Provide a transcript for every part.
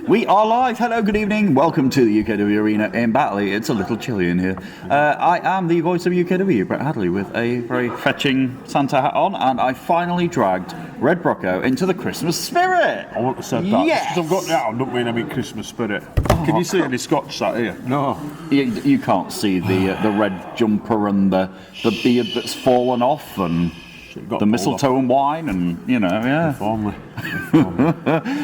We are live. Hello, good evening. Welcome to the UKW Arena in Batley. It's a little chilly in here. I am the voice of UKW, Brett Hadley, with a very fetching Santa hat on, and I finally dragged Red Brocco into the Christmas spirit. I wouldn't have said that. Yes. I've got that. I don't mean I'm in Christmas spirit. Can you see any Scotch sat here? No. You can't see the red jumper and the beard that's fallen off and the mistletoe and wine and, you know, yeah. If only.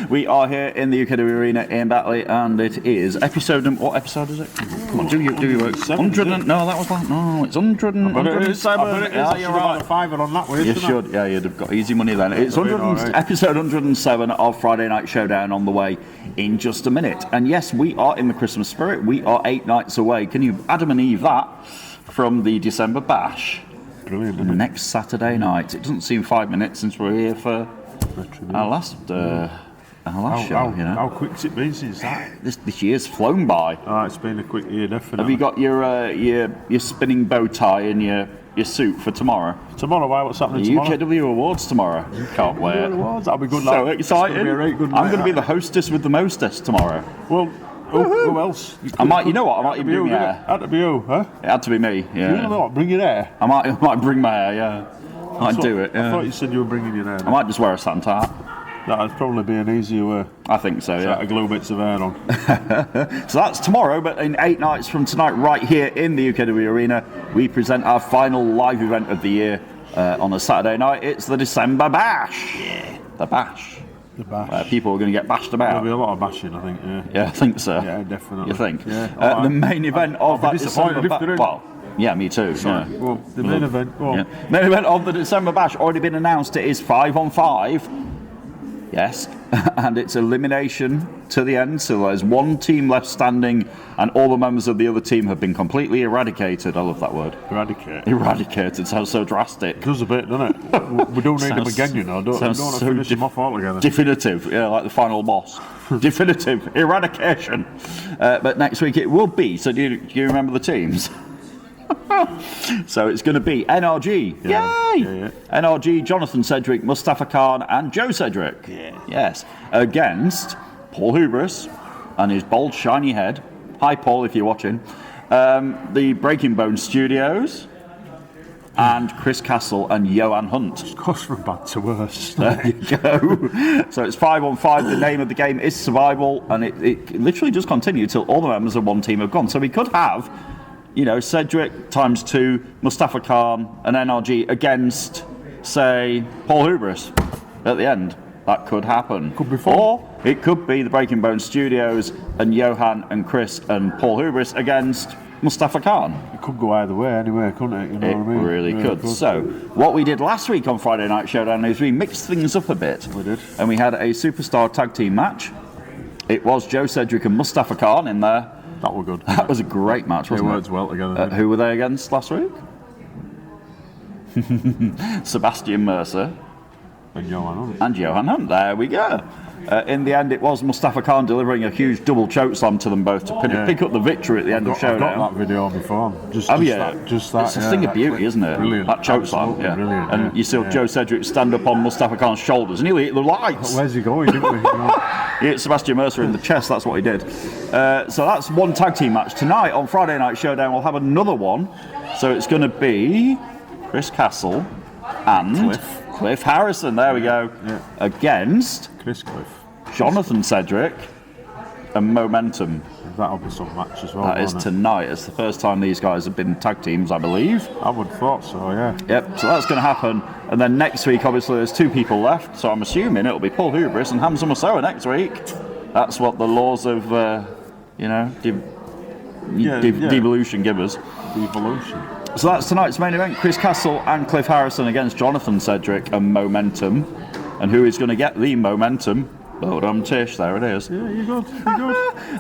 We are here in the UKW Arena in Batley, and it is episode... What episode is it? Come on, do your work. 100 and... No, that was like... No, it's 100 and... 107. Yeah, you're right. A fiver on that way, you should. Yeah, you'd have got easy money then. It's episode 107 of Friday Night Showdown on the way in just a minute. And yes, we are in the Christmas spirit. We are 8 nights away. Can you Adam and Eve that from the December Bash? Brilliant, isn't it? Next Saturday night. It doesn't seem 5 minutes since we're here for our last show. You know, how quick's it been since that? This year's flown by. Oh, it's been a quick year, definitely. Have you got your spinning bow tie and your suit for tomorrow? Tomorrow, why? What's happening the tomorrow? UKW Awards tomorrow. Can't wait. Awards, that'll be good. So exciting! I'm going to be the hostess with the mostest tomorrow. Well. Who else? I might. You know what? I might even bring my hair. Had to be you, huh? It had to be me. Yeah. You know what? Bring your hair. I might bring my hair. Yeah. I'd do it. Yeah. I thought you said you were bringing your hair. I might just wear a Santa hat. That'd probably be an easier way. I think so. Yeah. To glue bits of hair on. So that's tomorrow, but in 8 nights from tonight, right here in the UKW Arena, we present our final live event of the year on a Saturday night. It's the December Bash. Yeah. The Bash. The bash. People are going to get bashed about. There'll be a lot of bashing, I think. Yeah, I think so. Yeah, definitely. You think? Yeah. The main event of that December Bash. Well, yeah, me too. Sorry. Yeah. Well, the main event. Well. Yeah. Main event of the December Bash already been announced. It is 5-on-5. Yes, and it's elimination to the end. So there's one team left standing, and all the members of the other team have been completely eradicated. I love that word. Eradicated sounds so drastic. It does a bit, doesn't it? We don't need them again, you know. Don't want to finish them off altogether. Definitive, yeah, like the final boss. Definitive eradication. But next week it will be. So do you remember the teams? So it's going to be NRG. Yay! Yeah. NRG, Jonathan Cedric, Mustafa Khan, and Joe Cedric. Yeah. Yes. Against Paul Hubris and his bold, shiny head. Hi, Paul, if you're watching. The Breaking Bone Studios. And Chris Castle and Johan Hunt. It goes from bad to worse. There you go. So it's 5-on-5. The name of the game is Survival, and it literally just continues till all the members of one team have gone. So we could have, you know, Cedric times 2, Mustafa Khan and NRG against, say, Paul Hubris at the end. That could happen. Could be fun. Or it could be the Breaking Bone Studios and Johan and Chris and Paul Hubris against Mustafa Khan. It could go either way anyway, couldn't it? You know it what I mean? Really could. So, what we did last week on Friday Night Showdown is we mixed things up a bit. We did. And we had a superstar tag team match. It was Joe Cedric and Mustafa Khan in there. That was good. That was a great match, wasn't it? They worked well together. Who were they against last week? Sebastian Mercer. And Johan Hunt. And Johan Hunt. There we go. In the end, it was Mustafa Khan delivering a huge double chokeslam to them both to pick up the victory at the end of Showdown. I've got that video before. Just that. It's a thing of beauty, isn't it? Brilliant. That chokeslam. Yeah. Brilliant. And you saw Joe Cedric stand up on Mustafa Khan's shoulders and he hit the lights. Where's he going, didn't we? You know? He hit Sebastian Mercer in the chest, that's what he did. So that's one tag team match. Tonight on Friday Night Showdown, we'll have another one. So it's going to be Chris Castle and Cliff Harrison. There we go. Yeah. Against Cliff. Jonathan Cedric and Momentum. That'll be some match as well. That is tonight. It's the first time these guys have been tag teams, I believe. I would have thought so, yeah. Yep, so that's going to happen. And then next week, obviously, there's 2 people left. So I'm assuming it'll be Paul Hubris and Hamza Moussaoui next week. That's what the laws of, devolution give us. Devolution. So that's tonight's main event. Chris Castle and Cliff Harrison against Jonathan Cedric and Momentum. And who is going to get the momentum? Tish, there it is. Yeah, you're good.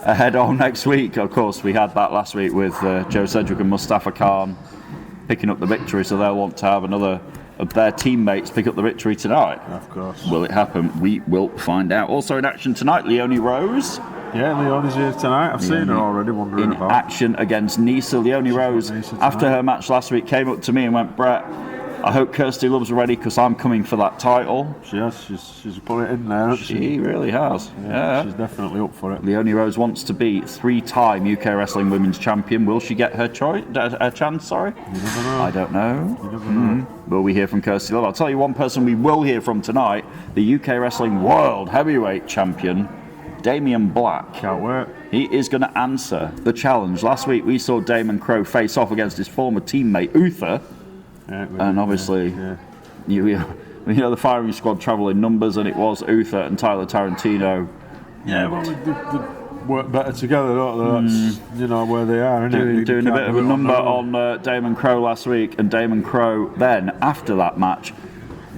Ahead on next week, of course, we had that last week with Joe Cedric and Mustafa Khan picking up the victory, so they'll want to have another of their teammates pick up the victory tonight. Of course. Will it happen? We will find out. Also in action tonight, Leonie Rose. Yeah, Leonie's here tonight. I've seen her already, wondering about. In action against Nisa. Leonie Rose, after her match last week, came up to me and went, Brett, I hope Kirsty Love's ready because I'm coming for that title. She has. She's put it in there, hasn't she? She really has. Yeah. She's definitely up for it. Leonie Rose wants to be 3-time UK Wrestling Women's Champion. Will she get her chance? Sorry? You never know. I don't know. You never know. Will we hear from Kirsty Love? I'll tell you one person we will hear from tonight, the UK Wrestling World Heavyweight Champion, Damien Black. Can't wait. He is going to answer the challenge. Last week we saw Damon Crowe face off against his former teammate Uther. Yeah, And obviously, you know the firing squad travel in numbers, and it was Uther and Tyler Tarantino. Yeah, well, they work better together, don't they? That's, you know, where they are, isn't it? Doing a bit of a number on Damon Crowe last week, and Damon Crowe then, after that match,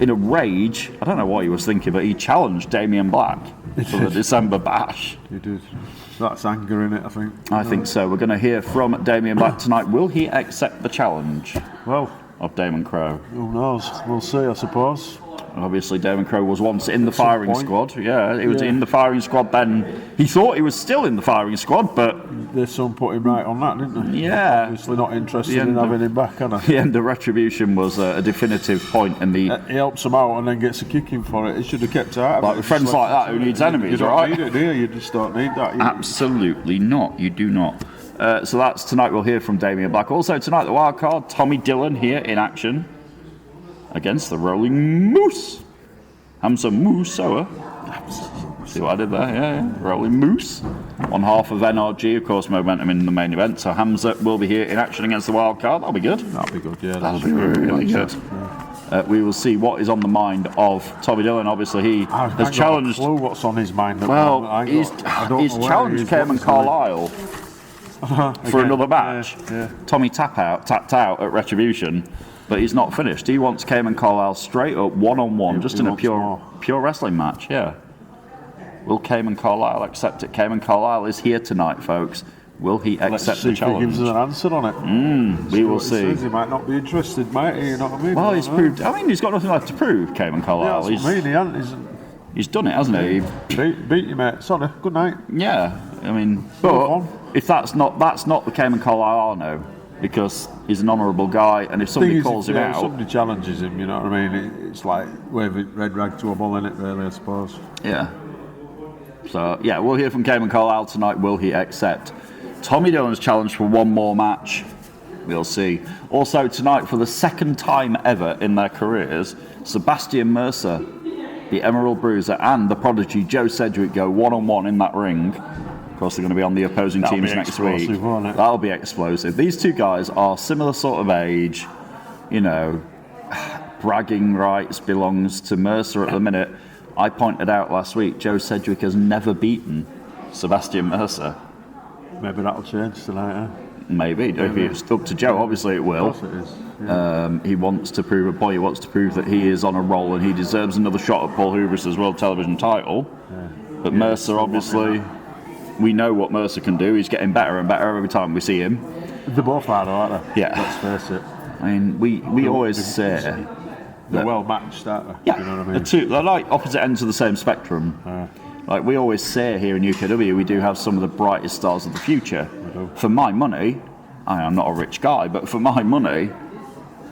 in a rage, I don't know what he was thinking, but he challenged Damien Black for the December Bash. He did. That's anger in it, I think. I think so. We're going to hear from Damien Black tonight. Will he accept the challenge Well, of Damon Crowe? who knows? We'll see, I suppose. Obviously, Damon Crowe was once in the firing squad. Yeah, he was in the firing squad then. He thought he was still in the firing squad, but Their son put him right on that, didn't they? Yeah. Obviously not interested in having him back, are they? the end of Retribution was a definitive point in the... He helps him out and then gets a kicking for it. He should have kept out of it. Like with friends like that, who needs enemies, you don't right? need it, do you? You just don't need that. Absolutely not. You do not. So that's tonight. We'll hear from Damien Black. Also tonight, the wild card, Tommy Dillon here in action against the Rolling Moose. Hamza Musoa. See what I did there? Yeah. Rolling Moose. On half of NRG, of course, momentum in the main event. So Hamza will be here in action against the wild card. That'll be good. That'll be good, yeah. That'll be really good. We will see what is on the mind of Tommy Dillon. Obviously, he has challenged. I don't know what's on his mind. Well, he's challenged Cameron Carlisle for another match. Yeah. Tommy tapped out at Retribution, but he's not finished. He wants Cameron Carlisle straight up one-on-one, just in a pure wrestling match. Yeah. Will Cameron Carlisle accept it? Cameron Carlisle is here tonight, folks. Will he accept the challenge? Let's see if he gives us an answer on it. We will see. He might not be interested, might he? You know what I mean? Well, he's proved. I mean, he's got nothing left to prove, Cameron Carlisle. Yeah, that's what I mean. He's done it, hasn't he? Beat you, mate. Sorry. Good night. Yeah. I mean, but if that's not the Cameron Carlisle I know, because he's an honourable guy, and if somebody calls him out, somebody challenges him. You know what I mean? It's like waving red rag to a bull, innit? Really, I suppose. Yeah. So yeah, we'll hear from Cameron Carlisle tonight. Will he accept Tommy Dillon's challenge for one more match? We'll see. Also tonight, for the second time ever in their careers, Sebastian Mercer, the Emerald Bruiser, and the prodigy Joe Sedgwick go one-on-one in that ring. Of course, they're going to be on the opposing teams next week. That'll be explosive. These two guys are similar sort of age. You know, bragging rights belongs to Mercer at the minute. I pointed out last week, Joe Sedgwick has never beaten Sebastian Mercer. Maybe that'll change tonight, eh? Maybe. If it's up to Joe, obviously it will. Of course it is. Yeah. He wants to prove a point. He wants to prove that he is on a roll and he deserves another shot at Paul Hubris' world television title. Yeah. But Mercer, obviously, we know what Mercer can do. He's getting better and better every time we see him. They're both hard, aren't they? Yeah. Let's face it. I mean, we always say... They're well matched, aren't they? Yeah, you know what I mean? They're like opposite ends of the same spectrum. Like we always say here in UKW, we do have some of the brightest stars of the future. For my money, I'm not a rich guy, but for my money,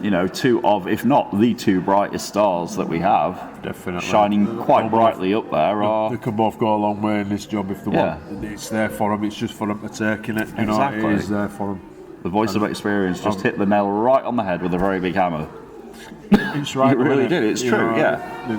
you know, two of, if not the two brightest stars that we have, definitely shining quite brightly up there are... They can both go a long way in this job if they want. It's there for them, it's just for them to take in it. You exactly. know, it is there for them. The voice of experience just hit the nail right on the head with a very big hammer. It's right. It really did. It's true.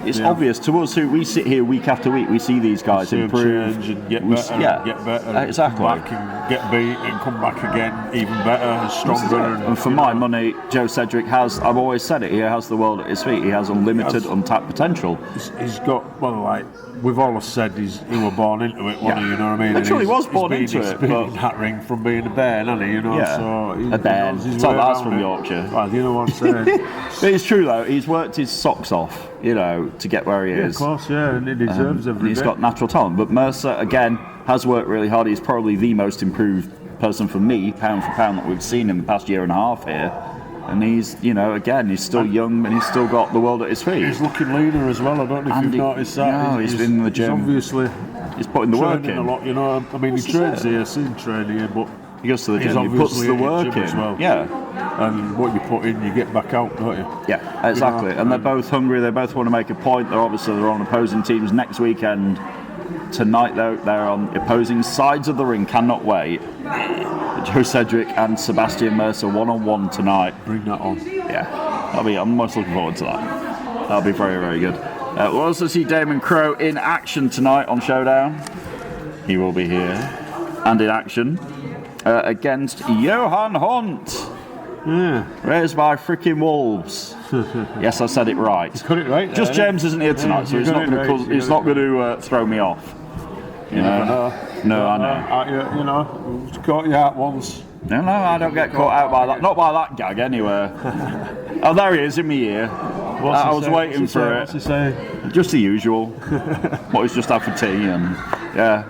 It's obvious to us who we sit here week after week. We see these guys improve and get better. Get better. Exactly. Come back and get beat and come back again even better and stronger. And for my money, Joe Sedgwick has. I've always said it. He has the world at his feet. He has unlimited, untapped potential. He's got like we've always said. He was born into it. You know what I mean? Literally, he was born into it. He's been in that ring from being a bear, hasn't he? You know. Yeah. So a bear. So that's from Yorkshire. Well, you know what I'm saying. But it's true though. He's worked his socks off, you know, to get where he is. Of course, yeah, and he deserves every He's bit. got natural talent. But Mercer, again, has worked really hard. He's probably the most improved person for me, pound for pound, that we've seen in the past year and a half here. And he's, you know, again, he's still young and he's still got the world at his feet. He's looking leaner as well. I don't know if you've noticed that. No, he's been in the gym. He's obviously he's putting the work in a lot, you know. I mean, he trains here, seen training here, but He goes to the He's gym. He puts obviously the in the work gym in. as well. Yeah. And what you put in, you get back out, don't you? Yeah, exactly. And they're both hungry. They both want to make a point. They're on opposing teams next weekend. Tonight, though, they're on opposing sides of the ring. Cannot wait. Joe Cedric and Sebastian Mercer one-on-one tonight. Bring that on. Yeah, I'm most looking forward to that. That'll be very, very good. We'll also see Damon Crowe in action tonight on Showdown. He will be here and in action against Johan Hunt. Yeah. Raised by freaking wolves. Yes, I said it right. You got it right. Just James isn't here tonight, so he's not going to throw me off. You know? No, I know. You know, caught you out once. No, I don't get caught out by that. Not by that gag, anyway. Oh, there he is in my ear. I was waiting for it. What's he saying? Just the usual. What he's just had for tea, and yeah,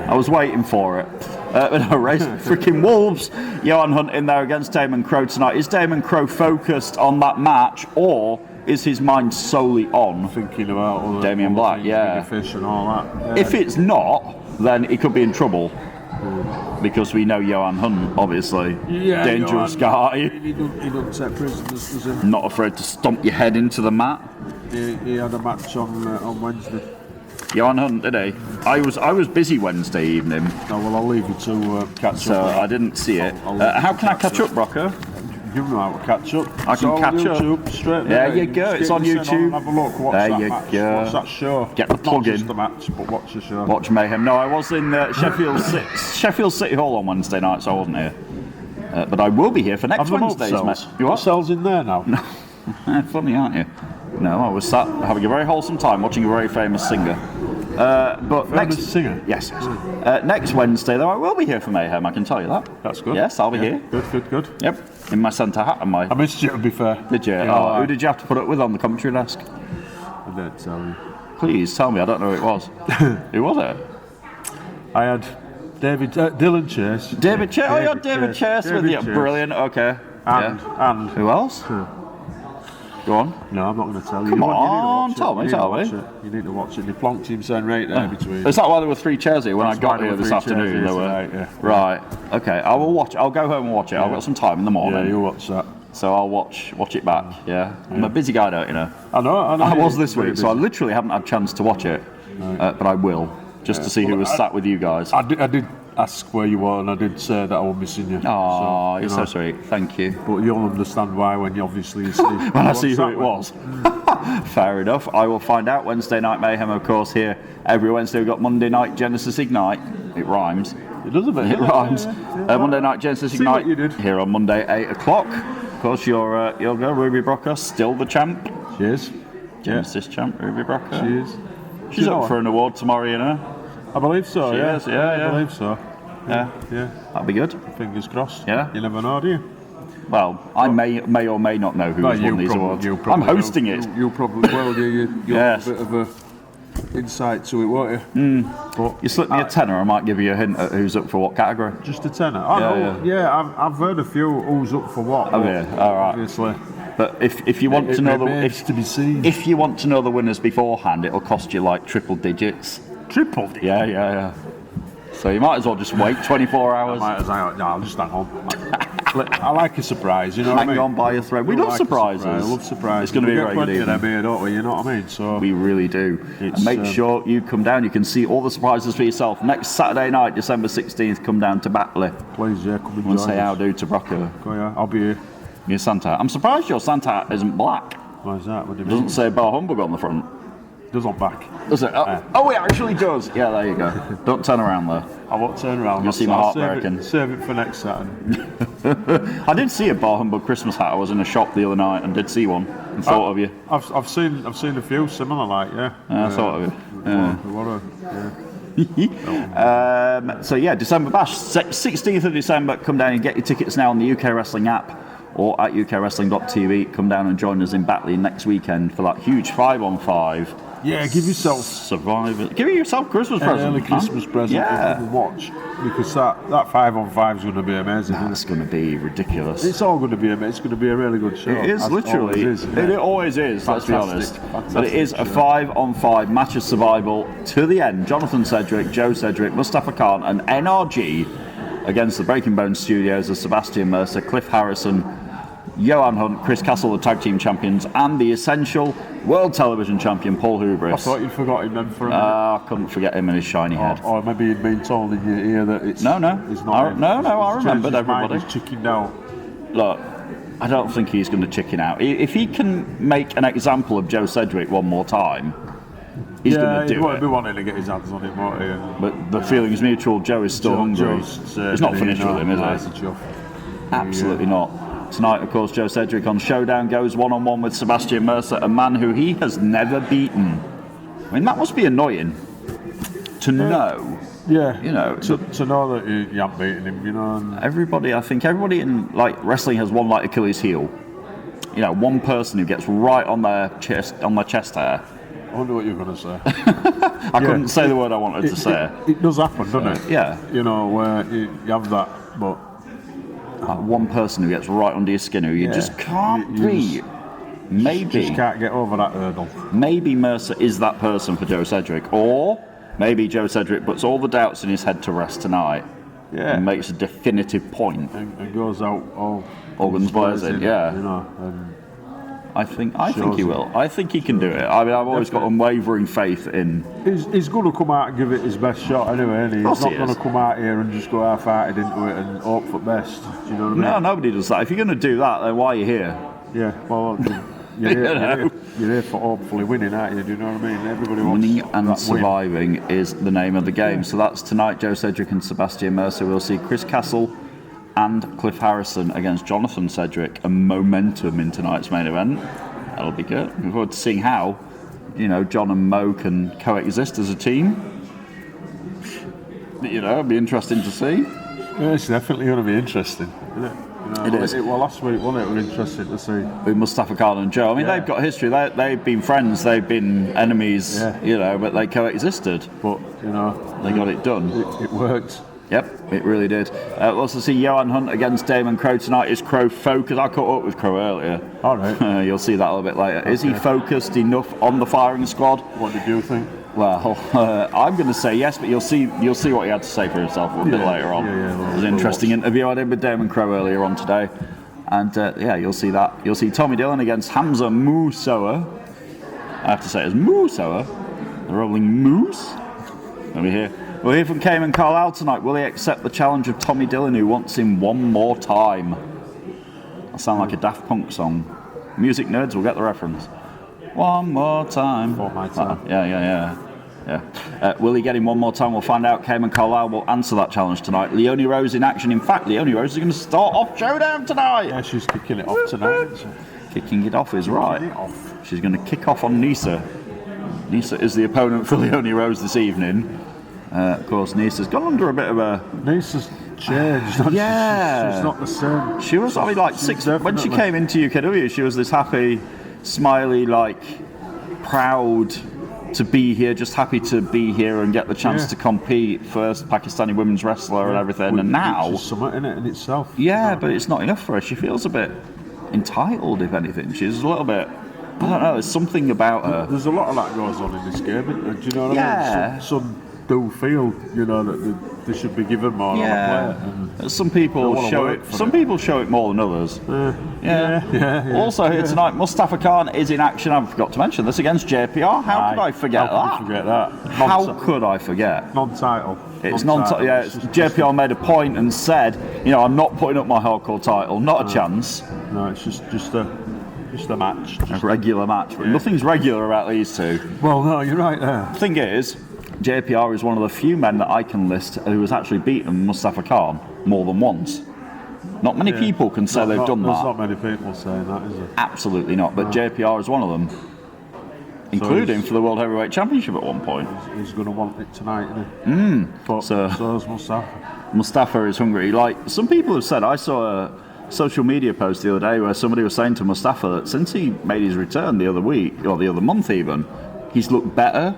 I was waiting for it. But no, race freaking wolves. Johan Hunt in there against Damon Crowe tonight. Is Damon Crowe focused on that match, or is his mind solely on thinking about all Damien Black? Yeah, fish and all that. Yeah. If it's not, then he could be in trouble. Because we know Johan Hunt, obviously, dangerous guy. He doesn't set prisoners, does he? Not afraid to stomp your head into the mat. He had a match on Wednesday. Johan Hunt, did he? I was busy Wednesday evening. Oh, well, I'll leave you to catch up. So I didn't see it. How can I catch up, Brocker? You know how to catch up. I can catch YouTube, up. Straight there you go. It's on YouTube. Have a look. Watch there that you match. go. Watch that show. Get the plug Not in. Just the match, but watch the show. Watch Mayhem. No, I was in Sheffield City Hall on Wednesday night, so I wasn't here. But I will be here for next Wednesday's match. You what? Cells in there now? No. Funny, aren't you? No, I was sat having a very wholesome time watching a very famous singer. But next singer? Yes. Next Wednesday, though, I will be here for Mayhem, I can tell you that. That's good. Yes, I'll be here. Good. Yep, in my Santa hat and my... I missed you, to be fair. Did you? Who did you have to put up with on the commentary desk? I didn't tell you. Please, tell me, I don't know who it was. Who was it? I had Dylan Chase. David Chase? Oh, you had David Chase with you. Brilliant, okay. And who else? Go on. No, I'm not going to tell you. Come on, tell me. You need to watch it. They plonked him saying right there between. Is that why there were 3 chairs here when I got here this afternoon? There were. Tonight, Right. Okay. I will watch. I'll go home and watch it. I've got some time in the morning. Yeah, you'll watch that. So I'll watch it back. Yeah. I'm a busy guy, don't you know? I know. I was this week, so I literally haven't had a chance to watch it. But I will, just to see who was sat with you guys. I did ask where you were, and I did say that I was missing you. Oh, you're so sweet. Thank you. But you'll understand why when you obviously see when I see who it was. Fair enough. I will find out. Wednesday Night Mayhem, of course, here every Wednesday. We've got Monday Night Genesis Ignite. It rhymes. It does a bit. It rhymes. Monday Night Genesis Ignite. What you did. Here on Monday, 8 o'clock. Of course, your girl Ruby Brocker, still the champ. She is. Genesis champ, Ruby Brocker. She is. She's up for an award tomorrow, you know. I believe so. She is, yeah. I believe so. Yeah. That'd be good. Fingers crossed. Yeah. You never know, do you? Well, I may or may not know who has won these awards. I'm hosting it. You probably will. You'll yes. have a bit of a insight to it, won't you? But you slip me a tenner, I might give you a hint at who's up for what category. Just a tenner? I've heard a few who's up for what. Oh yeah, all right. Obviously. But if you want to know to be seen. If you want to know the winners beforehand, it'll cost you like triple digits. Triple digits? Yeah. So you might as well just wait 24 hours. I'll just hang on. I like a surprise, you know what I mean? Hang on by your thread. We love surprises. I love surprises. It's going to be very good evening. Them here, don't we? You know what I mean? So we really do. And make sure you come down. You can see all the surprises for yourself. Next Saturday night, December 16th, come down to Batley. Please, come and join us. Say how do to Brocker. Oh, yeah, I'll be here. Your Santa hat. I'm surprised your Santa hat isn't black. Why is that? It doesn't say Bar Humbug on the front. It does on back. Does it? Oh, it actually does. Yeah, there you go. Don't turn around there. I won't turn around. You'll see my heart breaking. Save it for next Saturday. I did see a Bar Humbug Christmas hat. I was in a shop the other night and did see one and thought of you. I've seen a few similar, like I thought of you. So yeah, December Bash, 16th of December. Come down and get your tickets now on the UK Wrestling app or at ukwrestling.tv. Come down and join us in Batley next weekend for that huge 5-on-5. Yeah, give yourself Survivor. Give yourself Christmas present. Early Christmas present. Yeah. Watch, because that 5-on-5 is going to be amazing. That's going to be ridiculous. It's all going to be amazing. It's going to be a really good show. It is literally. It always is. Let's be honest. Fantastic but it is a 5-on-5 match of survival to the end. Jonathan Cedric, Joe Cedric, Mustafa Khan, and NRG against the Breaking Bones studios of Sebastian Mercer, Cliff Harrison, Johan Hunt, Chris Castle, the tag team champions, and the Essential World Television champion, Paul Hubris. I thought you'd forgotten then for a minute. I couldn't forget him and his shiny head. Or maybe you'd been told in your ear that it's... No. It's not him. I remembered everybody. He's chickened out. Look, I don't think he's going to chicken out. If he can make an example of Joe Sedgwick one more time, he's going to do it. He'll be wanting to get his hands on it, won't he? But the feeling is mutual. Joe is still hungry. He's not finished with him, is he? Absolutely not. Tonight, of course, Joe Sedgwick on Showdown goes one-on-one with Sebastian Mercer, a man who he has never beaten. I mean, that must be annoying to know. Yeah, you know, to know that you haven't beaten him, you know. And I think everybody in like wrestling has one like Achilles heel. You know, one person who gets right on their chest hair. I wonder what you're going to say. I couldn't say the word I wanted to say. It does happen, doesn't it? Yeah. You know, where you have that, but one person who gets right under your skin who you just can't beat. Maybe just can't get over that hurdle. Maybe Mercer is that person for Joe Sedgwick, or maybe Joe Sedgwick puts all the doubts in his head to rest tonight. Yeah. And makes a definitive point. And goes out all guns blazing. Yeah. You know. And I think he will. I think he can do it. I mean, I've always got unwavering faith in. He's going to come out and give it his best shot anyway, isn't he? He's not going to come out here and just go half-hearted into it and hope for best. Do you know what I mean? No, nobody does that. If you're going to do that, then why are you here? Yeah, well, you're here for hopefully winning, aren't you? Do you know what I mean? Everybody wants winning and surviving win. Is the name of the game. So that's tonight. Joe Sedgwick and Sebastian Mercer. We'll see Chris Castle and Cliff Harrison against Jonathan Sedgwick. A momentum in tonight's main event. That'll be good. Looking forward to seeing how, you know, John and Mo can coexist as a team. You know, it'll be interesting to see. Yeah, it's definitely going to be interesting, isn't it? You know, it is. Well, last week, wasn't it? It was interesting to see. With Mustafa Khan and Joe. I mean, they've got history. They've been friends. They've been enemies. Yeah. You know, but they coexisted. But you know, they got it done. It worked. Yep, it really did. We'll also see Johan Hunt against Damon Crow tonight. Is Crow focused? I caught up with Crow earlier. All right. You'll see that a little bit later. Okay. Is he focused enough on the firing squad? What did you think? Well, I'm going to say yes, but you'll see what he had to say for himself a bit later on. It was an interesting interview I did with Damon Crow earlier on today. And you'll see that. You'll see Tommy Dillon against Hamza Musoa. I have to say it as Musoa. The rolling moose. Over here. We'll hear from Cayman Carlisle tonight. Will he accept the challenge of Tommy Dillon, who wants him one more time? That sound like a Daft Punk song. Music nerds will get the reference. One more time. One more time. Yeah. Will he get him one more time? We'll find out. Cayman Carlisle will answer that challenge tonight. Leonie Rose in action. In fact, Leonie Rose is going to start off Showdown tonight. Yeah, she's kicking it off tonight. Kicking it off is right. She's going to kick off on Nisa. Nisa is the opponent for Leonie Rose this evening. Of course, Nisa's gone under a bit of a... Nisa's changed. She's not the same. She was only like when she came into UKW, she was this happy, smiley, like, proud to be here, just happy to be here and get the chance to compete, first Pakistani women's wrestler and everything. And now... Which is something in it in itself. Yeah, but it's not enough for her. She feels a bit entitled, if anything. She's a little bit... I don't know, there's something about her. There's a lot of that goes on in this game, do you know what I mean? Some do feel, you know, that they should be given more on a player. Some people show it. Some people show it more than others. Yeah. Also here tonight, Mustafa Khan is in action. I forgot to mention this against JPR. How could I forget that? How could I forget? Non-title. It's non-title. Yeah, JPR made a point and said, you know, I'm not putting up my hardcore title. Not a chance. No, it's just a match. A regular match. But nothing's regular about these two. Well, no, you're right there. The thing is, JPR is one of the few men that I can list who has actually beaten Mustafa Khan more than once. Not many people can say they've done that. There's not many people saying that, is there? Absolutely not, but JPR is one of them. Including for the World Heavyweight Championship at one point. He's going to want it tonight, isn't he? But so is Mustafa. Mustafa is hungry. Like, some people have said, I saw a social media post the other day where somebody was saying to Mustafa that since he made his return the other week, or the other month even, he's looked better.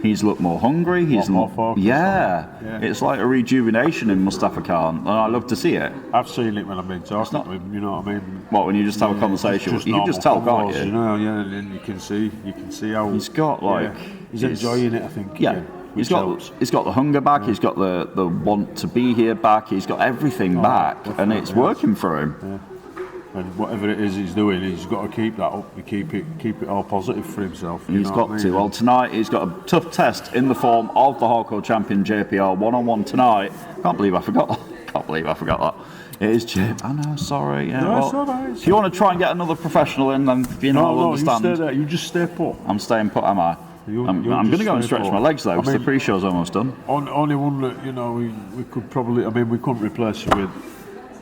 He's looked more hungry. He's more focused. It's like a rejuvenation in Mustafa Khan, and I love to see it. I've seen it when I've been talking to him. You know what I mean? What, when you just have a conversation? You can just tell, can't you? You know, and you can see how he's got like he's enjoying it. I think. Yeah, He's got the hunger back. He's got the want to be here back. He's got everything back, and it's working for him. Yeah. And whatever it is he's doing, he's got to keep that up. And keep it all positive for himself. He's got to. Well, tonight he's got a tough test in the form of the hardcore champion JPR 1-on-1 tonight. Can't believe I forgot that. It is Jim. I know, sorry. Yeah, no, it's all right. If you want to try and get another professional in, then I'll understand. You stay there. You just stay put. I'm staying put, am I? I'm going to go and stretch my legs though, because the pre-show's almost done. Only one that we could probably. I mean, we couldn't replace you with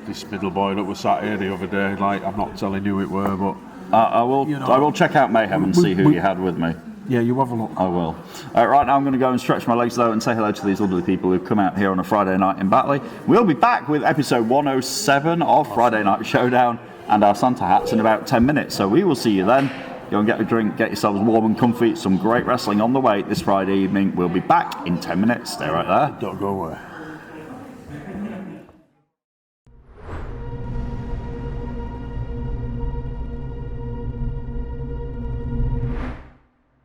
this middle boy that was sat here the other day. Like, I'm not telling you it were, but I will check out Mayhem and see who you had with me. Yeah, you have a look. I will. Right now I'm going to go and stretch my legs though and say hello to these lovely people who've come out here on a Friday night in Batley. We'll be back with episode 107 of Friday Night Showdown and our Santa hats in about 10 minutes. So we will see you then. Go and get a drink, get yourselves warm and comfy. Some great wrestling on the way this Friday evening. We'll be back in 10 minutes. Stay right there. Don't go away.